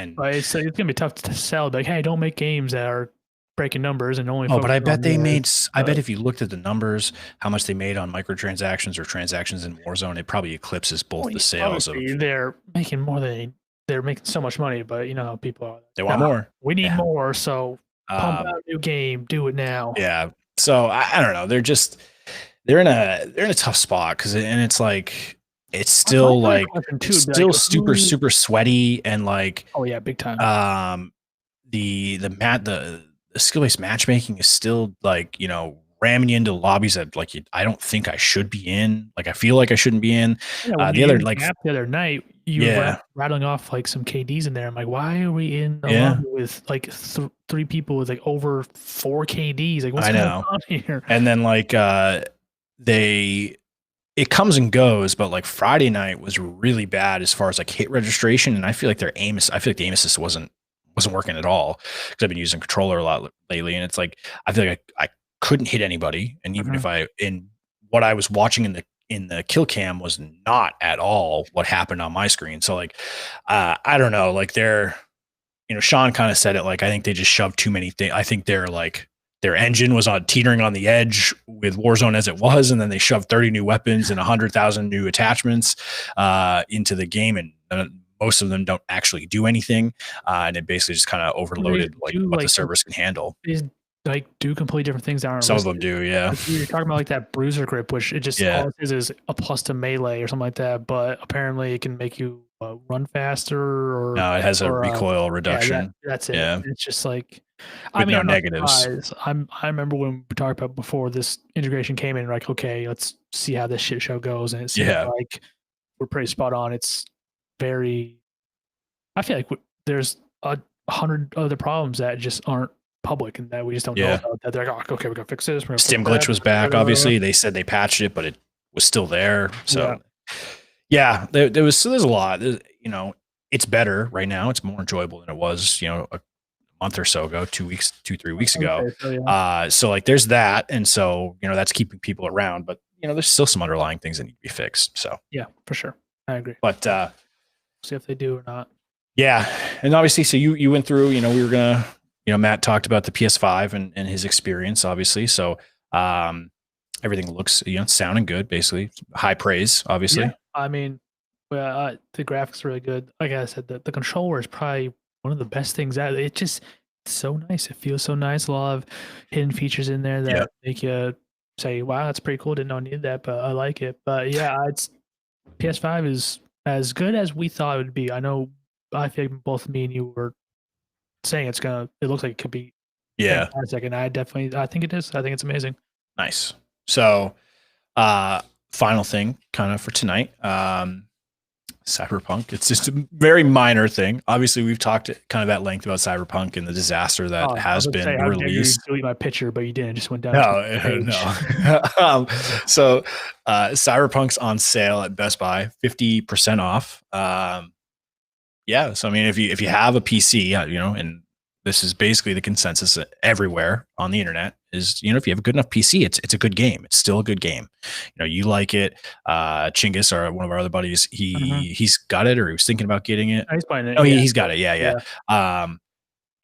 gonna be tough to sell. Like, hey, don't make games that are breaking numbers and only. But I bet they made. I bet if you looked at the numbers, how much they made on microtransactions or transactions in Warzone, it probably eclipses both the sales of. They're making more than they're making so much money, but you know how people are. They want more. We need more, so pump out a new game. Do it now. Yeah. So I don't know. They're in a tough spot it's like. It's still like super sweaty, and like, oh yeah, big time. The skill-based matchmaking is still like, ramming you into lobbies that like I don't think I should be in. Like, I feel like I shouldn't be in. The other night you were rattling off like some KDs in there. I'm like, why are we in a lobby with like 3 people with like over 4 KDs? Like, what's going on here? And then like it comes and goes, but like Friday night was really bad as far as like hit registration, and I feel like the aim assist wasn't working at all because I've been using controller a lot lately, and it's like I feel like I couldn't hit anybody, and even if what I was watching in the kill cam was not at all what happened on my screen. So like I don't know, like Sean kind of said it, like I think they just shoved too many things. I think their engine was on teetering on the edge with Warzone as it was, and then they shoved 30 new weapons and 100,000 new attachments into the game, and most of them don't actually do anything, and it basically just kind of overloaded what the servers can handle. Like do completely different things that aren't some listed. Of them do, yeah. Like you're talking about like that bruiser grip, which it just all it is a plus to melee or something like that, but apparently it can make you run faster, or no, it has a recoil reduction. That's it. Yeah. It's just like with no negatives. I remember when we talked about before this integration came in, like, okay, let's see how this shit show goes, and it seems like we're pretty spot on. It's very. I feel like there's 100 other problems that just aren't public and that we just don't know about. That they're like, oh, okay, we're gonna fix this. Stim glitch was back. Obviously, they said they patched it, but it was still there. So, there's a lot. It's better right now. It's more enjoyable than it was, a month or so ago, 2 weeks, 3 weeks ago. So like there's that, and so that's keeping people around. But there's still some underlying things that need to be fixed. So yeah, for sure, I agree. But see if they do or not. Yeah, and obviously, so you went through. We were gonna. Matt talked about the PS5 and his experience, obviously. So everything looks, sounding good, basically. High praise, obviously. Yeah, I mean, the graphics are really good. Like I said, the controller is probably one of the best things out. It's so nice. It feels so nice. A lot of hidden features in there that make you say, wow, that's pretty cool. Didn't know I needed that, but I like it. But yeah, PS5 is as good as we thought it would be. I know, I think both me and you were saying it looks like it could be fantastic, and I think it is. I think it's amazing. Nice. So final thing kind of for tonight, Cyberpunk. It's just a very minor thing. Obviously, we've talked kind of at length about Cyberpunk and the disaster that has been released. Delete my picture, but you didn't. Just went down. No. So Cyberpunk's on sale at Best Buy, 50% off. So I mean, if you have a PC, and this is basically the consensus everywhere on the internet is, if you have a good enough PC, it's a good game. It's still a good game. You like it. Chinggis, one of our other buddies, he's got it, or he was thinking about getting it. He's buying it. Oh, he's got it. Yeah.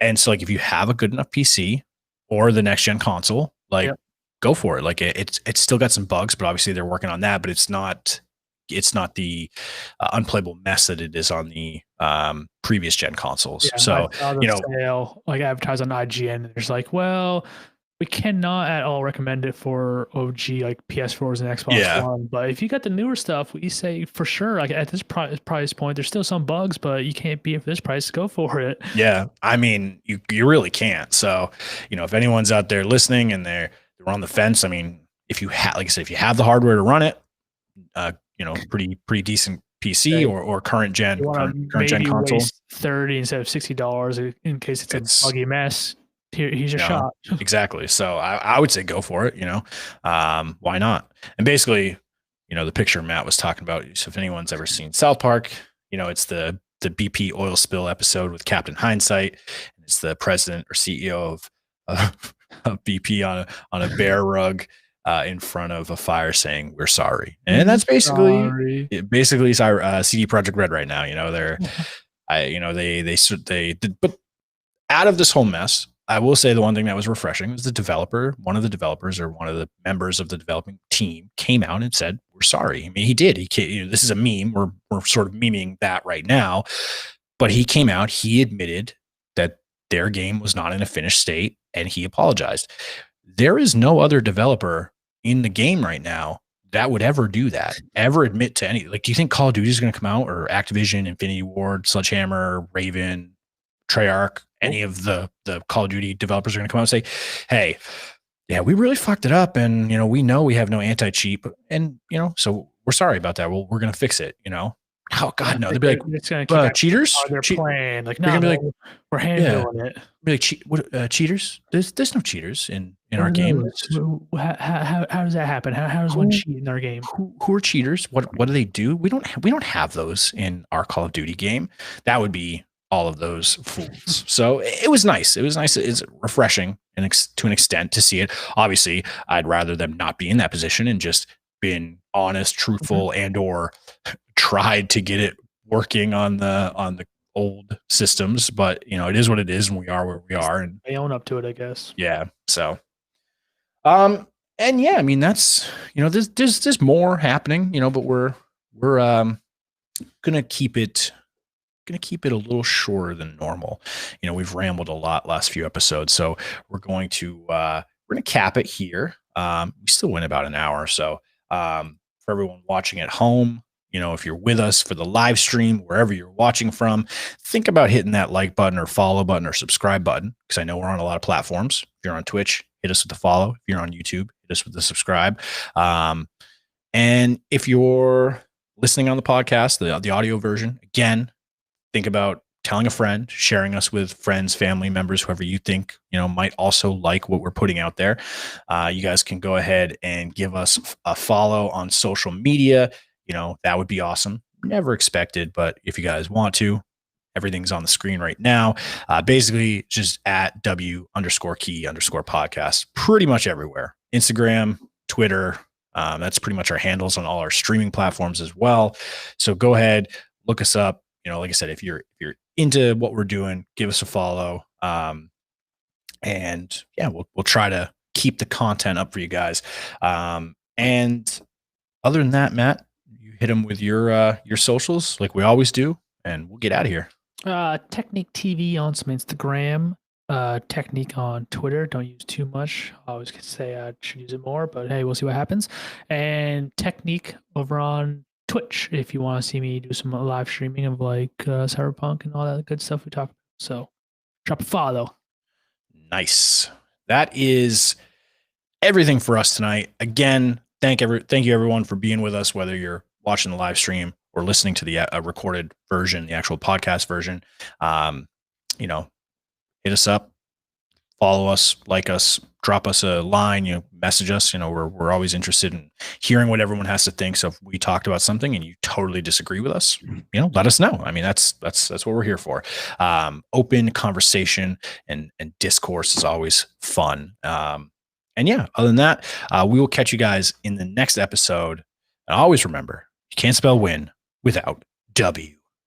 And so like if you have a good enough PC or the next gen console, like go for it. Like it's still got some bugs, but obviously they're working on that. But it's not the unplayable mess that it is on the previous gen consoles. So sale, like advertised on IGN, and there's like, well, we cannot at all recommend it for OG like PS4s and Xbox One. But if you got the newer stuff, we say for sure, like at this price point, there's still some bugs, but you can't beat it for this price. Go for it. Yeah, I mean, you really can't. So if anyone's out there listening and they're on the fence, I mean, if you have, like I said, if you have the hardware to run it, pretty decent PC or current gen console, 30 instead of $60 in case it's a buggy mess. Here's your shot. Exactly. So I would say go for it. Why not? And basically, the picture Matt was talking about. So if anyone's ever seen South Park, it's the BP oil spill episode with Captain Hindsight, and it's the president or CEO of BP on a bear rug in front of a fire saying we're sorry. And that's basically CD Projekt Red right now. They're they did, but out of this whole mess, I will say the one thing that was refreshing was one of the developers or one of the members of the developing team came out and said, we're sorry. I mean, he did. This is a meme. We're sort of memeing that right now, but he came out, he admitted that their game was not in a finished state, and he apologized. There is no other developer in the game right now that would ever do that, ever admit to any, like, do you think Call of Duty is going to come out, or Activision, Infinity Ward, Sledgehammer, Raven, Treyarch, any of the Call of Duty developers are going to come out and say, hey, yeah, we really fucked it up, and we know we have no anti-cheat, and so we're sorry about that. We're going to fix it. Oh God, no! They'd be like, cheaters. They're playing like, no, we're handling it. Be like, cheaters. There's no cheaters in in our game. How does that happen? How does one cheat in our game? Who are cheaters? What do they do? We don't have those in our Call of Duty game. That would be all of those fools. So it was nice. It was nice. It's refreshing to an extent to see it. Obviously, I'd rather them not be in that position and just been honest, truthful, and or tried to get it working on the old systems. But it is what it is, and we are where we are, and They own up to it, I guess. yeah. So, and yeah, I mean that's there's more happening, but we're gonna keep it a little shorter than normal. We've rambled a lot last few episodes, so we're going to cap it here. We still went about an hour or so. For everyone watching at home, if you're with us for the live stream, wherever you're watching from, think about hitting that like button or follow button or subscribe button, because I know we're on a lot of platforms. If you're on Twitch, hit us with the follow. If you're on YouTube, hit us with the subscribe. And if you're listening on the podcast, the audio version, again, think about telling a friend, sharing us with friends, family members, whoever you think, might also like what we're putting out there. You guys can go ahead and give us a follow on social media. That would be awesome. Never expected, but if you guys want to, everything's on the screen right now. Basically just at W_key_podcast, pretty much everywhere. Instagram, Twitter. That's pretty much our handles on all our streaming platforms as well. So go ahead, look us up. Like I said, if you're into what we're doing, give us a follow. And yeah, we'll try to keep the content up for you guys. And other than that, Matt, you hit them with your socials like we always do, and we'll get out of here. Technique TV on some Instagram. Technique on Twitter. Don't use too much. I always could say I should use it more, but hey, we'll see what happens. And Technique over on Twitch if you want to see me do some live streaming of like Cyberpunk and all that good stuff we talked about. So drop a follow. Nice. That is everything for us tonight. Again, thank you everyone for being with us, whether you're watching the live stream or listening to the recorded version, the actual podcast version. Hit us up, follow us, like us, drop us a line, message us. We're always interested in hearing what everyone has to think. So if we talked about something and you totally disagree with us, let us know. I mean, that's what we're here for. Open conversation and discourse is always fun. And yeah, other than that, we will catch you guys in the next episode. And always remember, you can't spell win without W.